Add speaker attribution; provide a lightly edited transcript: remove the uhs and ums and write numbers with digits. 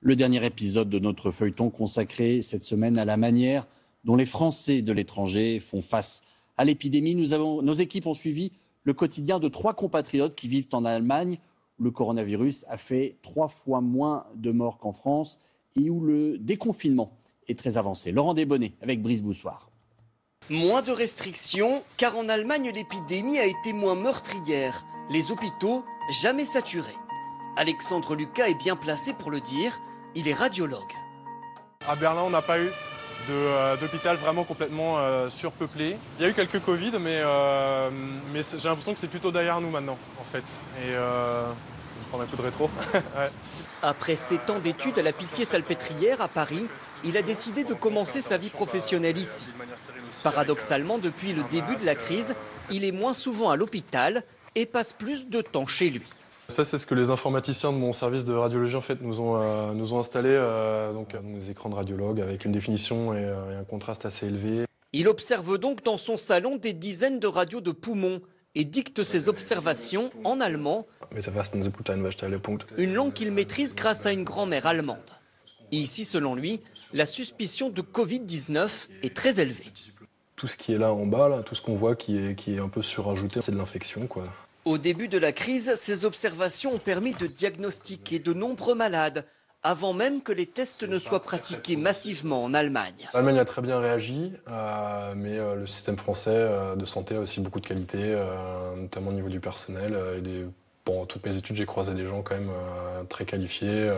Speaker 1: Le dernier épisode de notre feuilleton consacré cette semaine à la manière dont les Français de l'étranger font face à l'épidémie. Nos équipes ont suivi le quotidien de 3 compatriotes qui vivent en Allemagne, où le coronavirus a fait 3 fois moins de morts qu'en France et où le déconfinement est très avancé. Laurent Desbonnets avec Brice Boussoir.
Speaker 2: Moins de restrictions, car en Allemagne, l'épidémie a été moins meurtrière. Les hôpitaux, jamais saturés. Alexandre Lucas est bien placé pour le dire, il est radiologue.
Speaker 3: À Berlin, on n'a pas eu d'hôpital vraiment complètement surpeuplé. Il y a eu quelques Covid, mais j'ai l'impression que c'est plutôt derrière nous maintenant, en fait. Et je prends un coup de rétro. Ouais.
Speaker 2: Après 7 ans d'études à la Pitié-Salpêtrière à Paris, il a décidé de commencer sa vie professionnelle ici. Paradoxalement, depuis le début de la crise, il est moins souvent à l'hôpital et passe plus de temps chez lui.
Speaker 3: Ça, c'est ce que les informaticiens de mon service de radiologie en fait, nous ont installé, donc nos écrans de radiologue avec une définition et un contraste assez élevé.
Speaker 2: Il observe donc dans son salon des dizaines de radios de poumons et dicte ses observations en allemand, une langue qu'il maîtrise grâce à une grand-mère allemande. Et ici, selon lui, la suspicion de Covid-19 est très élevée.
Speaker 3: Tout ce qui est là en bas, là, tout ce qu'on voit qui est un peu surajouté, c'est de l'infection, quoi.
Speaker 2: Au début de la crise, ces observations ont permis de diagnostiquer de nombreux malades, avant même que les tests ne soient pratiqués massivement en Allemagne.
Speaker 3: L'Allemagne a très bien réagi, mais le système français de santé a aussi beaucoup de qualités, notamment au niveau du personnel. Bon, toutes mes études, j'ai croisé des gens quand même très qualifiés.